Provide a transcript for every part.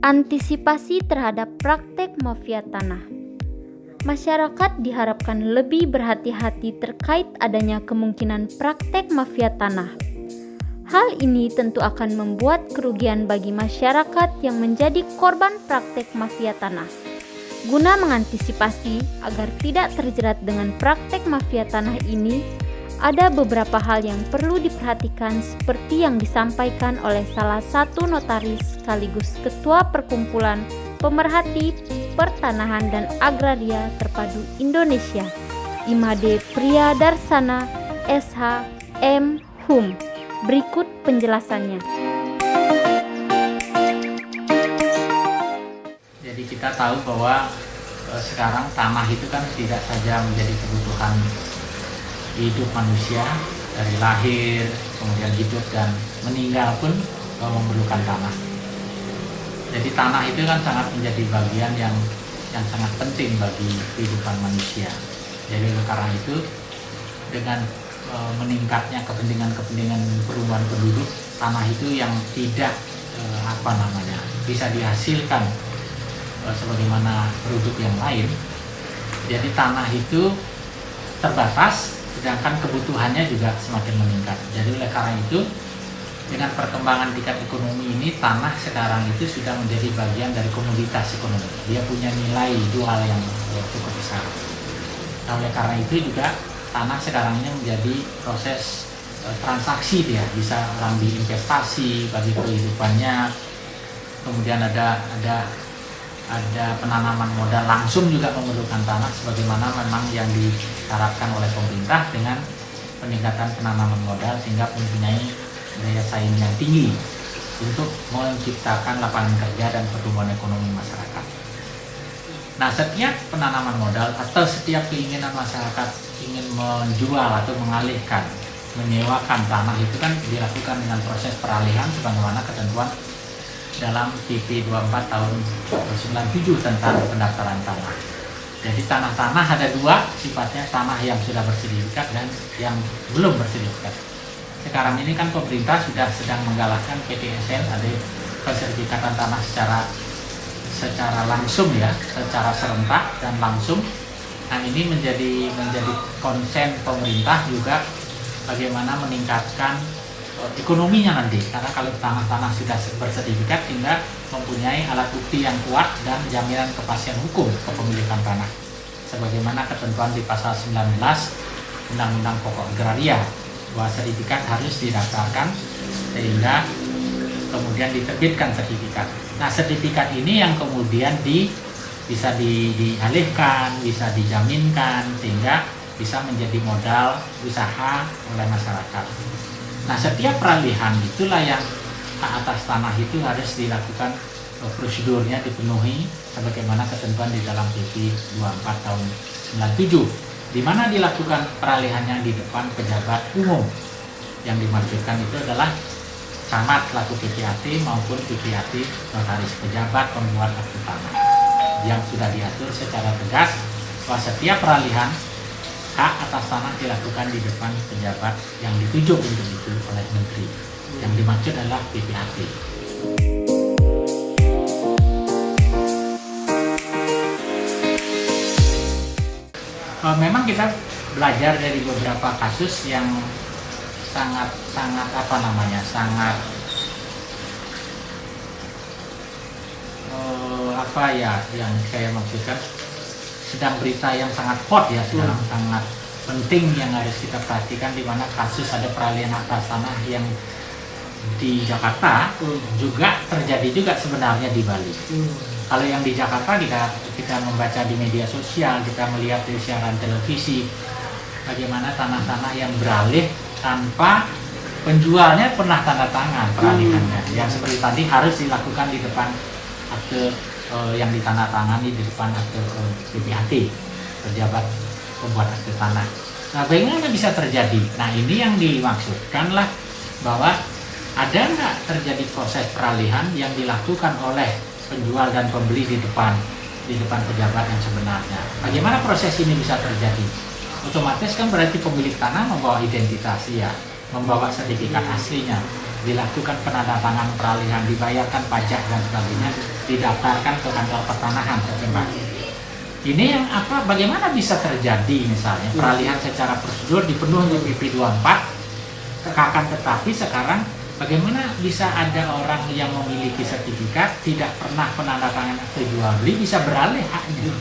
Antisipasi terhadap praktek mafia tanah. Masyarakat diharapkan lebih berhati-hati terkait adanya kemungkinan praktek mafia tanah. Hal ini tentu akan membuat kerugian bagi masyarakat yang menjadi korban praktek mafia tanah. Guna mengantisipasi agar tidak terjerat dengan praktek mafia tanah ini, ada beberapa hal yang perlu diperhatikan seperti yang disampaikan oleh salah satu notaris sekaligus Ketua Perkumpulan Pemerhati Pertanahan dan Agraria Terpadu Indonesia, Imade Priyadarsana, SH, M. Hum. Berikut penjelasannya. Jadi kita tahu bahwa sekarang tanah itu kan tidak saja menjadi kebutuhan hidup manusia, dari lahir, kemudian hidup dan meninggal pun memerlukan tanah. Jadi tanah itu kan sangat menjadi bagian yang sangat penting bagi kehidupan manusia. Jadi karena itu dengan meningkatnya kepentingan perubahan penduduk, tanah itu yang tidak bisa dihasilkan sebagaimana produk yang lain. Jadi tanah itu terbatas, sedangkan kebutuhannya juga semakin meningkat. Jadi oleh karena itu, dengan perkembangan tingkat ekonomi ini, tanah sekarang itu sudah menjadi bagian dari komoditas ekonomi. Dia punya nilai jual yang cukup besar. Nah, oleh karena itu juga tanah sekarang ini menjadi proses transaksi, dia bisa orang diinvestasi bagi kehidupannya. Kemudian ada penanaman modal langsung juga memerlukan tanah, sebagaimana memang yang diharapkan oleh pemerintah dengan peningkatan penanaman modal sehingga mempunyai daya saing yang tinggi untuk menciptakan lapangan kerja dan pertumbuhan ekonomi masyarakat. Nah, setiap penanaman modal atau setiap keinginan masyarakat ingin menjual atau mengalihkan, menyewakan tanah itu kan dilakukan dengan proses peralihan sebagaimana ketentuan dalam PP 24 tahun 97 tentang pendaftaran tanah. Jadi tanah-tanah ada dua sifatnya, tanah yang sudah bersertifikat dan yang belum bersertifikat. Sekarang ini kan pemerintah sudah sedang menggalakkan PTSL, ada pensertifikatan tanah secara langsung ya, secara serentak dan langsung. Nah, ini menjadi konsen pemerintah juga bagaimana meningkatkan ekonominya nanti, karena kalau tanah-tanah sudah bersertifikat sehingga mempunyai alat bukti yang kuat dan jaminan kepastian hukum kepemilikan tanah sebagaimana ketentuan di pasal 19 Undang-Undang Pokok Agraria, bahwa sertifikat harus didaftarkan sehingga kemudian diterbitkan sertifikat. Nah, sertifikat ini yang kemudian bisa dialihkan, bisa dijaminkan sehingga bisa menjadi modal usaha oleh masyarakat. Nah, setiap peralihan itulah yang hak atas tanah itu harus dilakukan, prosedurnya dipenuhi sebagaimana ketentuan di dalam PP 24 tahun 97, di mana dilakukan peralihannya di depan pejabat umum. Yang dimaksudkan itu adalah camat selaku PPAT maupun PPAT notaris pejabat pembuat akte tanah, yang sudah diatur secara tegas bahwa setiap peralihan hak atas tanah dilakukan di depan pejabat yang ditunjuk untuk itu oleh menteri. Yang dimaksud adalah PPAT. Memang kita belajar dari beberapa kasus yang sangat yang saya maksudkan, sedang berita yang sangat hot ya sekarang, sangat penting yang harus kita perhatikan, di mana kasus ada peralihan atas tanah yang di Jakarta juga terjadi juga sebenarnya di Bali. Kalau yang di Jakarta kita membaca di media sosial, kita melihat di siaran televisi bagaimana tanah-tanah yang beralih tanpa penjualnya pernah tanda tangan peralihannya. Yang seperti tadi harus dilakukan di depan akte yang ditandatangani di depan akte PPAT, pejabat pembuat akte tanah. Nah, bagaimana bisa terjadi? Nah, ini yang dimaksudkanlah bahwa ada nggak terjadi proses peralihan yang dilakukan oleh penjual dan pembeli di depan pejabat yang sebenarnya. Bagaimana proses ini bisa terjadi? Otomatis kan berarti pemilik tanah membawa identitas ya, membawa sertifikat aslinya. dilakukan penandatangan peralihan, dibayarkan pajak dan sebagainya, didaftarkan ke kantor pertanahan Pak. Ini yang apa? Bagaimana bisa terjadi misalnya peralihan secara prosedur dipenuhi PP 24, akan tetapi sekarang bagaimana bisa ada orang yang memiliki sertifikat tidak pernah penandatangan akte jual beli bisa beralih haknya?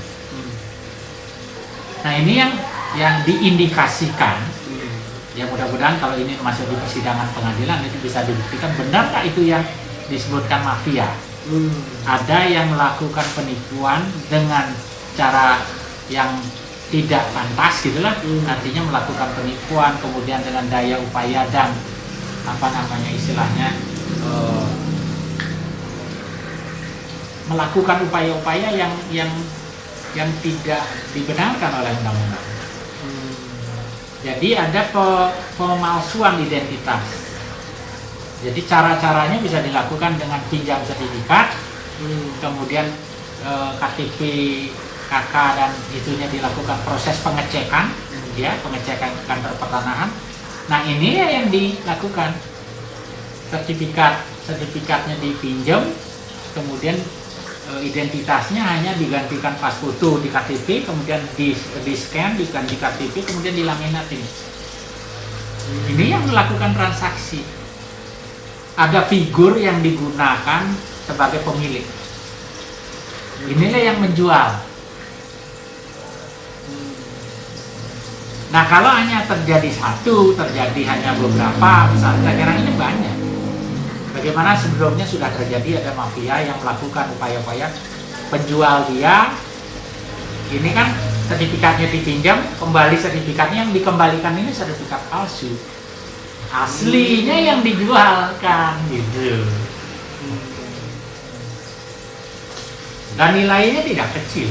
Nah ini yang diindikasikan. Ya mudah-mudahan kalau ini masuk di persidangan pengadilan itu bisa dibuktikan benarkah itu yang disebutkan mafia. Ada yang melakukan penipuan dengan cara yang tidak pantas gitulah, artinya melakukan penipuan kemudian dengan daya upaya dan apa namanya istilahnya melakukan upaya-upaya yang tidak dibenarkan oleh undang-undang. Jadi ada pemalsuan identitas. Jadi cara-caranya bisa dilakukan dengan pinjam sertifikat, kemudian KTP KK dan itunya dilakukan proses pengecekan, ya pengecekan kantor pertanahan. Nah ini yang dilakukan, sertifikatnya dipinjam, kemudian identitasnya hanya digantikan pas foto di KTP, kemudian di scan diganti KTP, kemudian dilaminatin. Ini yang melakukan transaksi. Ada figur yang digunakan sebagai pemilik. Inilah yang menjual. Nah kalau hanya terjadi satu, terjadi hanya beberapa, misalnya sekarang ini banyak. Bagaimana sebelumnya sudah terjadi ada mafia yang melakukan upaya-upaya penjual dia. Ini kan sertifikatnya dipinjam, kembali sertifikatnya yang dikembalikan ini sertifikat palsu. Aslinya yang dijualkan gitu. Dan nilainya tidak kecil.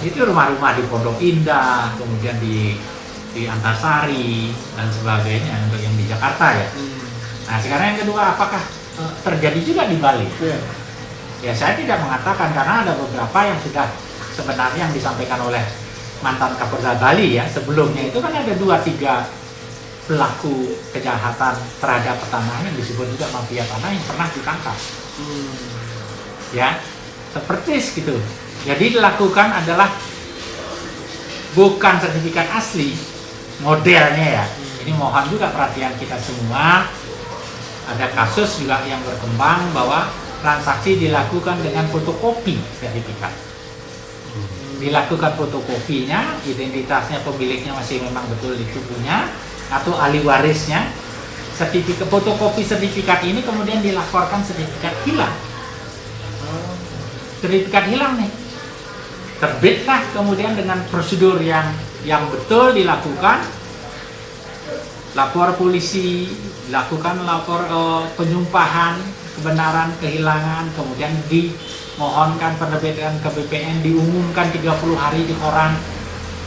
Itu rumah-rumah di Pondok Indah, kemudian di Antasari dan sebagainya untuk yang di Jakarta ya. Nah sekarang yang kedua, apakah terjadi juga di Bali? Ya saya tidak mengatakan karena ada beberapa yang sudah sebenarnya yang disampaikan oleh mantan Kapolda Bali ya sebelumnya itu kan ada 2-3 pelaku kejahatan terhadap pertanahan yang disebut juga mafia tanah yang pernah ditangkap. Ya seperti gitu. Jadi dilakukan adalah bukan sertifikat asli, modelnya ya. Ini mohon juga perhatian kita semua. Ada kasus juga yang berkembang bahwa transaksi dilakukan dengan fotokopi sertifikat. Dilakukan fotokopinya, identitasnya pemiliknya masih memang betul itu punya atau ahli warisnya. Sertifikat fotokopi sertifikat ini kemudian dilaporkan sertifikat hilang. Sertifikat hilang nih. Terbitlah kemudian dengan prosedur yang betul dilakukan. Lapor polisi, lakukan lapor penyumpahan kebenaran kehilangan, kemudian dimohonkan penerbitan ke BPN, diumumkan 30 hari di koran,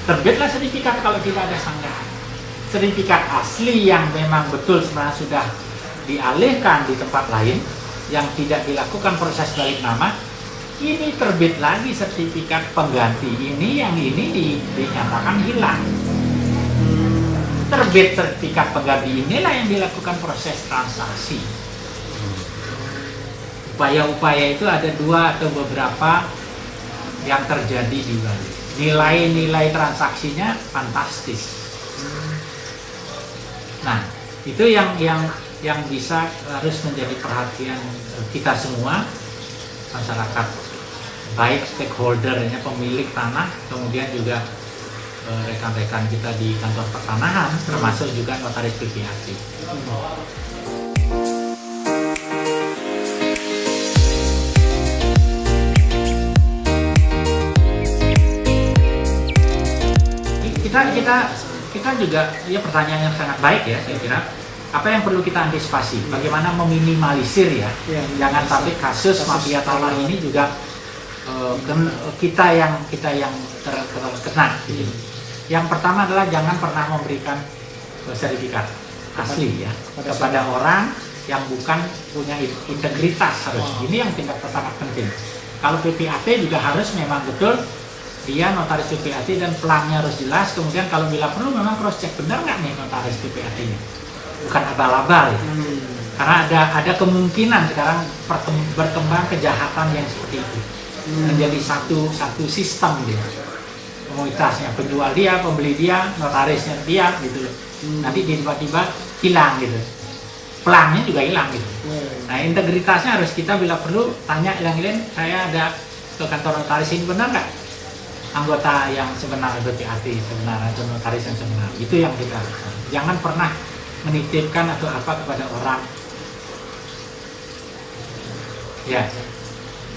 terbitlah sertifikat kalau tidak ada sanggahan. Sertifikat asli yang memang betul sebenarnya sudah dialihkan di tempat lain, yang tidak dilakukan proses balik nama, ini terbit lagi sertifikat pengganti ini, yang ini dinyatakan hilang. Terbit sertifikat pengganti inilah yang dilakukan proses transaksi. Upaya-upaya itu ada 2 atau beberapa yang terjadi di Bali. Nilai-nilai transaksinya fantastis. Nah, itu yang bisa harus menjadi perhatian kita semua, masyarakat, baik stakeholdernya pemilik tanah, kemudian juga rekan-rekan kita di kantor pertanahan, termasuk juga notaris PPAT. Kita juga ya pertanyaan yang sangat baik ya saya kira. Apa yang perlu kita antisipasi? Bagaimana meminimalisir ya? Jangan sampai kasus mafia tanah ini juga kita yang terkena. Yang pertama adalah jangan pernah memberikan sertifikat asli ya kepada orang yang bukan punya integritas harus. Ini yang tingkat sangat penting. Kalau PPAT juga harus memang betul dia notaris PPAT dan pelangnya harus jelas. Kemudian kalau bila perlu memang cross check benar nggak nih notaris PPAT-nya, bukan abal-abal ya. Karena ada kemungkinan sekarang berkembang kejahatan yang seperti itu. Menjadi satu sistem dia. Komunitasnya, penjual dia, pembeli dia, notarisnya dia gitu loh. Nanti tiba-tiba hilang gitu. Pelangnya juga hilang gitu. Nah, integritasnya harus kita bila perlu tanya yang saya ada ke kantor notaris ini, benar nggak anggota yang sebenar BPAT sebenarnya atau notaris yang sebenar? Itu yang kita lakukan. Jangan pernah menitipkan atau apa kepada orang. Ya.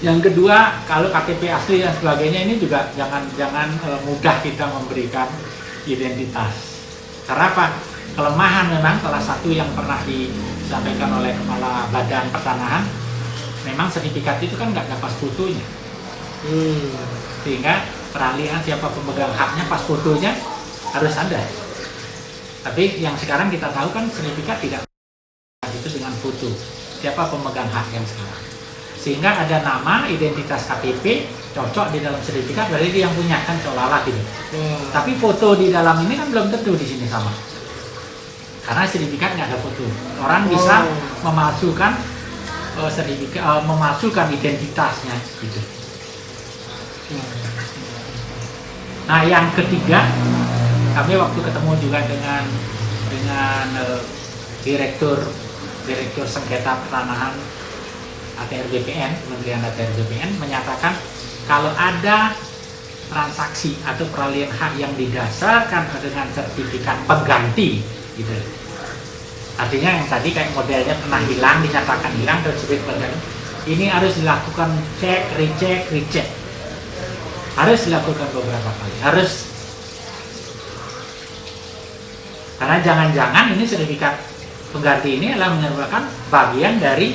Yang kedua, kalau KTP asli dan sebagainya ini juga jangan mudah kita memberikan identitas. Karena apa? Kelemahan memang salah satu yang pernah disampaikan oleh Kepala Badan Pertanahan, memang sertifikat itu kan nggak ada pas fotonya. Sehingga peralihan siapa pemegang haknya pas fotonya harus ada. Tapi yang sekarang kita tahu kan sertifikat tidak itu dengan foto. Siapa pemegang hak yang sekarang. Sehingga ada nama, identitas KTP cocok di dalam sertifikat, berarti dia yang punya kan seolah-olah gitu. Tapi foto di dalam ini kan belum tentu di sini sama. Karena sertifikat nggak ada foto. Orang bisa memalsukan sertifikat, memalsukan identitasnya gitu. Nah, yang ketiga, kami waktu ketemu juga dengan direktur sengketa pertanahan ATR BPN, Kementerian ATR BPN menyatakan kalau ada transaksi atau peralihan hak yang didasarkan dengan sertifikat pengganti gitu. Artinya yang tadi kayak modelnya pernah hilang, dinyatakan hilang terus sertifikat pengganti. Ini harus dilakukan cek, recheck. Harus dilakukan beberapa kali. Harus. Karena jangan-jangan ini sertifikat pengganti ini adalah merupakan bagian dari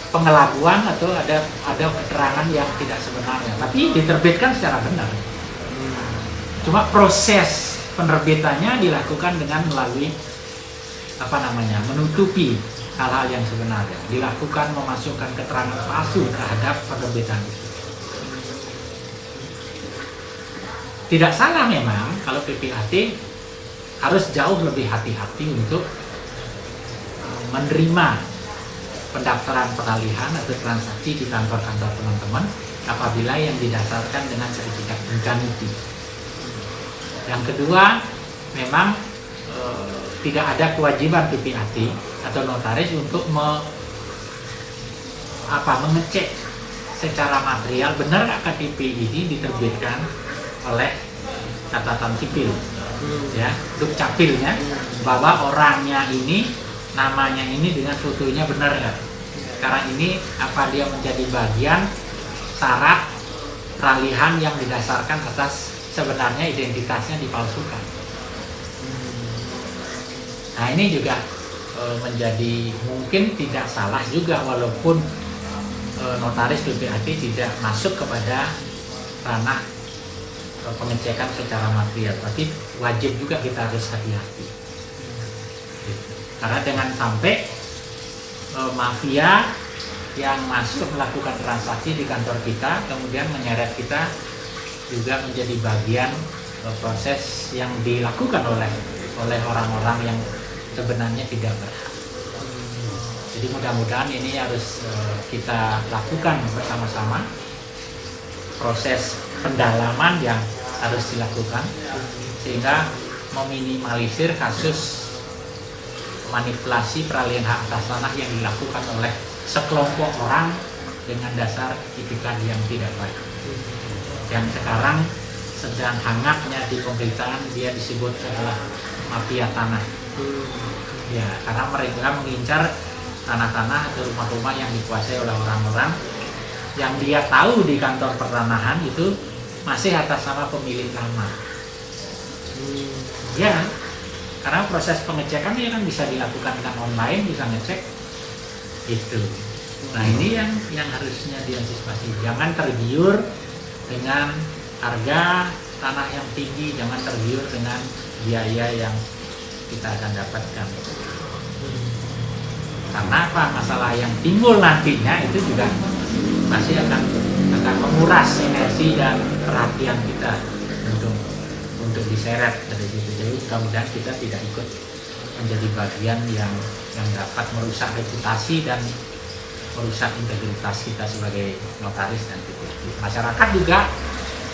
pengelabuan atau ada keterangan yang tidak sebenarnya, tapi diterbitkan secara benar. Cuma proses penerbitannya dilakukan dengan melalui menutupi hal-hal yang sebenarnya, dilakukan memasukkan keterangan palsu terhadap penerbitan itu. Tidak salah memang kalau PPAT harus jauh lebih hati-hati untuk menerima pendaftaran peralihan atau transaksi di kantor-kantor teman-teman apabila yang didasarkan dengan sertifikat pengganti. Yang kedua, memang tidak ada kewajiban PPAT atau notaris untuk mengecek secara material benar nggak KTP ini diterbitkan oleh catatan sipil, ya, dukcapilnya, bahwa orangnya ini, namanya ini dengan fotonya benar nggak? Karena ini apa dia menjadi bagian syarat peralihan yang didasarkan atas sebenarnya identitasnya dipalsukan. Nah, ini juga menjadi mungkin tidak salah juga walaupun notaris PPAT tidak masuk kepada ranah pengecekan secara material, tapi wajib juga kita harus hati-hati. Karena jangan sampai mafia yang masuk melakukan transaksi di kantor kita kemudian menyeret kita juga menjadi bagian proses yang dilakukan oleh orang-orang yang sebenarnya tidak berhak. Jadi mudah-mudahan ini harus kita lakukan bersama-sama, proses pendalaman yang harus dilakukan sehingga meminimalisir kasus manipulasi peralihan hak atas tanah yang dilakukan oleh sekelompok orang dengan dasar itikat yang tidak baik. Yang sekarang sedang hangatnya di pemberitaan dia disebut adalah mafia tanah. Ya, karena mereka mengincar tanah-tanah atau rumah-rumah yang dikuasai oleh orang-orang yang dia tahu di kantor pertanahan itu masih atas nama pemilik lama. Ya, karena proses pengecekan ini kan bisa dilakukan dengan online, bisa ngecek itu. Nah, ini yang harusnya diantisipasi. Jangan tergiur dengan harga tanah yang tinggi, jangan tergiur dengan biaya yang kita akan dapatkan. Karena apa? Masalah yang timbul nantinya itu juga pasti akan menguras energi dan perhatian kita untuk diseret dari situ. Jadi mudah-mudahan kita tidak ikut menjadi bagian yang yang dapat merusak reputasi dan merusak integritas kita sebagai notaris dan PPT. Masyarakat juga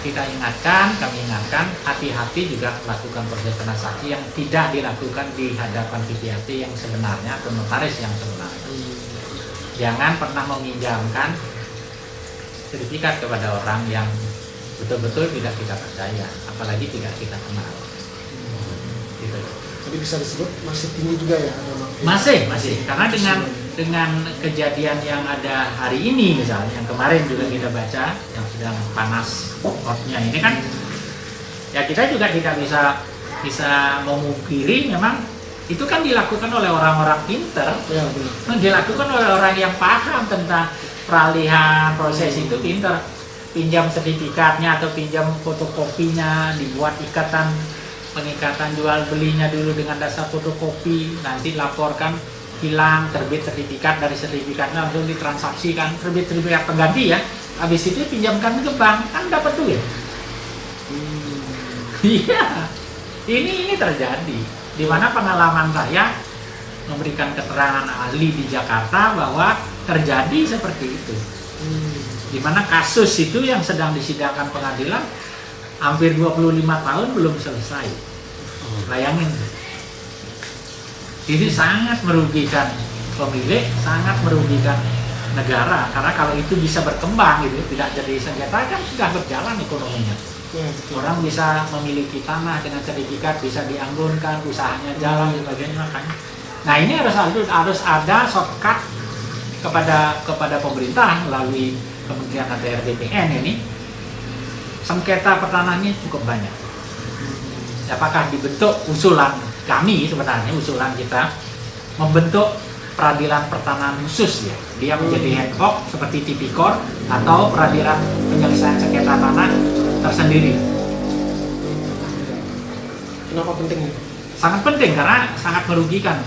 kami ingatkan hati-hati juga melakukan proses transaksi yang tidak dilakukan di hadapan PPT yang sebenarnya atau notaris yang sebenarnya. Jangan pernah meminjamkan sertifikat kepada orang yang betul-betul tidak kita percaya, apalagi tidak kita kenal. Gitu. Jadi bisa disebut masih tinggi juga ya? Masih, karena dengan kejadian yang ada hari ini misalnya, yang kemarin juga kita baca, yang sedang panas hotnya ini kan, ya kita juga tidak bisa memungkiri memang itu kan dilakukan oleh orang-orang pinter, ya, dilakukan oleh orang yang paham tentang peralihan proses itu pinter. Pinjam sertifikatnya atau pinjam fotokopinya, dibuat pengikatan jual belinya dulu dengan dasar fotokopi, nanti laporkan hilang, terbit sertifikat, dari sertifikatnya langsung ditransaksikan, terbit sertifikat pengganti ya, habis itu pinjamkan ke bank, kan dapat duit. Iya, ini terjadi, di mana pengalaman saya memberikan keterangan ahli di Jakarta bahwa terjadi seperti itu. Di mana kasus itu yang sedang disidangkan pengadilan hampir 25 tahun belum selesai. Bayangin. Ini sangat merugikan pemilik, sangat merugikan negara, karena kalau itu bisa berkembang gitu, tidak jadi sengketa kan sudah berjalan ekonominya. Orang bisa memiliki tanah dengan sertifikat, bisa dianggunkan, usahanya jalan dan sebagainya. Nah ini harus ada shortcut kepada pemerintah melalui Kementerian ATR BPN ini. Sengketa pertanahannya cukup banyak. Apakah dibentuk usulan kami, sebenarnya usulan kita membentuk peradilan pertanahan khusus ya, dia menjadi ad hoc seperti tipikor atau peradilan penyelesaian sengketa tanah tersendiri. Kenapa penting? Sangat penting karena sangat merugikan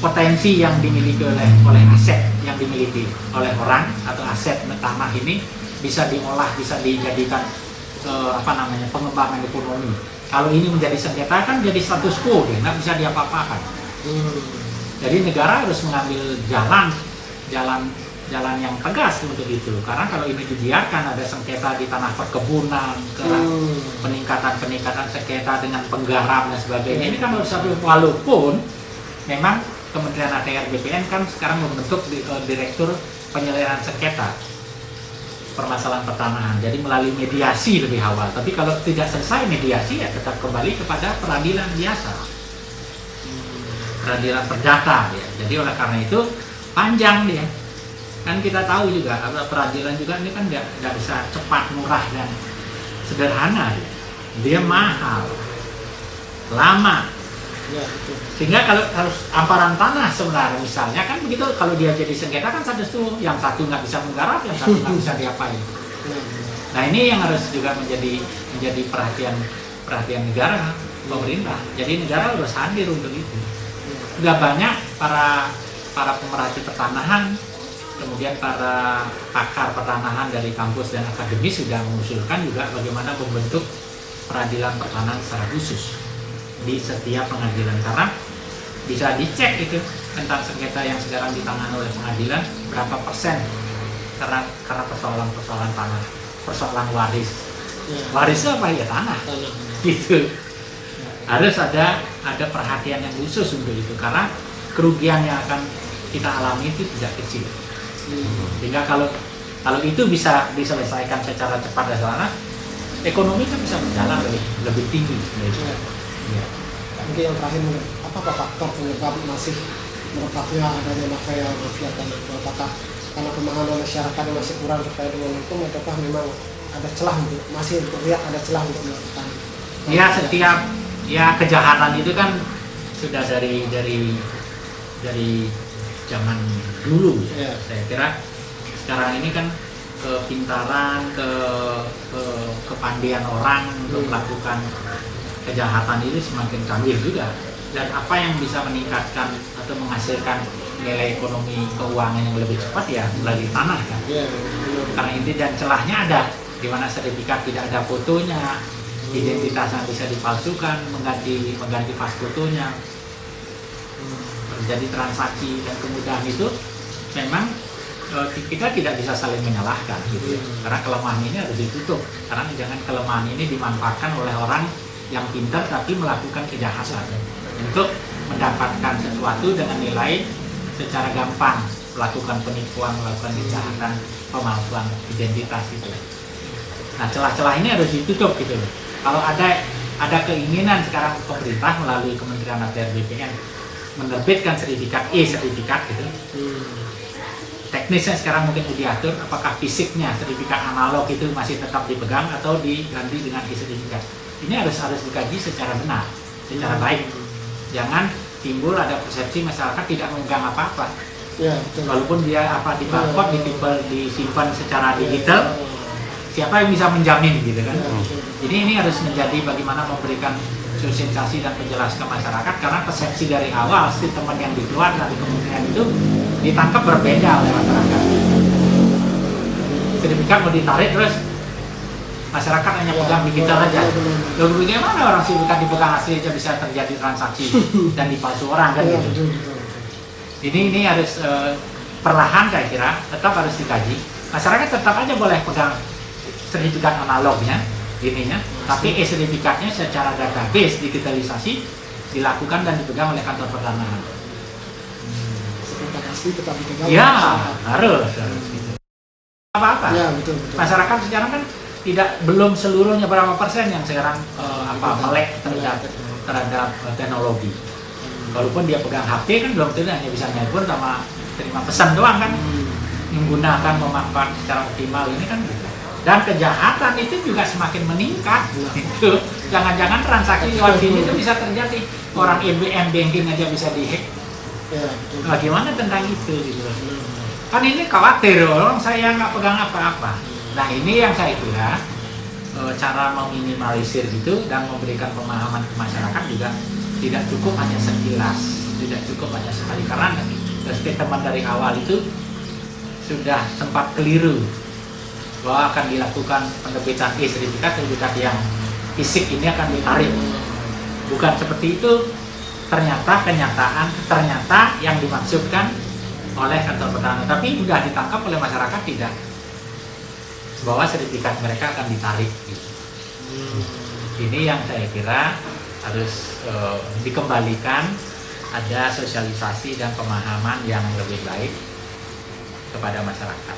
potensi yang dimiliki oleh aset yang dimiliki oleh orang atau aset tanah ini bisa diolah, bisa dijadikan pengembangan ekonomi. Kalau ini menjadi sengketa kan jadi status quo, nggak bisa diapa-apakan. Jadi negara harus mengambil jalan yang tegas untuk itu. Karena kalau ini dibiarkan ada sengketa di tanah perkebunan, peningkatan sengketa dengan penggarap dan sebagainya, ini kan harus walaupun memang Kementerian ATR BPN kan sekarang membentuk direktur penyelesaian sengketa permasalahan pertanahan, jadi melalui mediasi lebih awal. Tapi kalau tidak selesai mediasi ya tetap kembali kepada peradilan biasa, peradilan perdata ya. Jadi oleh karena itu panjang dia. Kan kita tahu juga peradilan juga ini kan nggak bisa cepat, murah dan sederhana dia mahal, lama. Ya, sehingga kalau harus amparan tanah sebenarnya misalnya kan begitu, kalau dia jadi sengketa kan satu yang satu nggak bisa menggarap, yang satu nggak bisa diapain. Nah ini yang harus juga menjadi perhatian negara, pemerintah. Jadi negara harus hadir untuk itu. Sudah banyak para pemerhati pertanahan, kemudian para pakar pertanahan dari kampus dan akademis sudah mengusulkan juga bagaimana membentuk peradilan pertanahan secara khusus di setiap pengadilan, karena bisa dicek itu tentang sengketa yang sekarang ditangani oleh pengadilan berapa persen karena persoalan tanah, persoalan waris. Warisnya apa ya, tanah. Gitu. Harus ada perhatian yang khusus untuk itu, karena kerugian yang akan kita alami itu tidak kecil. Sehingga kalau itu bisa diselesaikan secara cepat dan sederhana, ekonomi kan bisa berjalan lebih tinggi. Ya. Mungkin yang terakhir, apa faktor penyebab masih merebaknya adanya mafia tanah? Apakah karena pemahaman masyarakat yang masih kurang terkait dengan hukum, ataukah memang ada celah masih terlihat ada celah untuk melakukan? Ya, setiap kejahatan itu kan sudah dari zaman dulu ya. Saya kira sekarang ini kan kepintaran, kepandian orang untuk melakukan kejahatan itu semakin canggih juga, dan apa yang bisa meningkatkan atau menghasilkan nilai ekonomi keuangan yang lebih cepat ya melalui tanah kan. Karena inti dan celahnya ada, di mana sertifikat tidak ada fotonya, identitasnya bisa dipalsukan, mengganti pas fotonya. terjadi transaksi dan kemudahan itu memang kita tidak bisa saling menyalahkan gitu ya. Karena kelemahan ini harus ditutup, karena jangan kelemahan ini dimanfaatkan oleh orang yang pintar tapi melakukan kejahatan untuk mendapatkan sesuatu dengan nilai secara gampang, melakukan penipuan, melakukan kejahatan, pemalsuan identitas itu. Nah, celah-celah ini harus ditutup gitu loh. Kalau ada keinginan sekarang pemerintah melalui Kementerian ATR BPN menerbitkan sertifikat sertifikat gitu. Teknisnya sekarang mungkin diatur apakah fisiknya sertifikat analog itu masih tetap dipegang atau diganti dengan sertifikat. Ini harus dikaji secara benar, secara baik. Jangan timbul ada persepsi masyarakat tidak memegang apa-apa. Ya, walaupun dia di barcode, disimpan secara digital, siapa yang bisa menjamin gitu kan? Ini harus menjadi bagaimana memberikan sosialisasi dan penjelasan ke masyarakat, karena persepsi dari awal statement yang dikeluarkan dari kementerian itu ditangkap berbeda oleh masyarakat. Sertifikat mau ditarik terus masyarakat hanya pegang digital aja. Lalu bagaimana orang sertifikat dipegang asli aja bisa terjadi transaksi dan dipalsu orang kan gitu. Ini harus perlahan saya kira tetap harus dikaji. Masyarakat tetap aja boleh pegang sertifikat analognya, tapi sertifikatnya secara database digitalisasi dilakukan dan dipegang oleh kantor pertanahan. Sertifikat asli tetap dipegang. Ya, harus. Apa-apa. Ya, betul. Masyarakat sekarang kan belum seluruhnya berapa persen yang sekarang melek terhadap teknologi. Walaupun dia pegang HP kan belum tentu hanya bisa nelpon sama terima pesan doang kan, menggunakan memanfaatkan secara optimal ini kan gitu. Dan kejahatan itu juga semakin meningkat gitu. Jangan-jangan transaksi lewat sini itu bisa terjadi, orang EBM banking aja bisa dihack. Ya, bagaimana tentang itu gitu. Kan ini khawatir orang saya nggak pegang apa-apa. Nah ini yang saya kira cara meminimalisir gitu dan memberikan pemahaman ke masyarakat juga tidak cukup hanya sekilas, tidak cukup hanya sekali, karena statement dari awal itu sudah sempat keliru bahwa akan dilakukan penerbitan sertifikat yang fisik ini akan ditarik. Bukan seperti itu. Ternyata yang dimaksudkan oleh kantor pertanahan, tapi sudah ditangkap oleh masyarakat tidak, bahwa sertifikat mereka akan ditarik gitu. Ini yang saya kira harus dikembalikan, ada sosialisasi dan pemahaman yang lebih baik kepada masyarakat.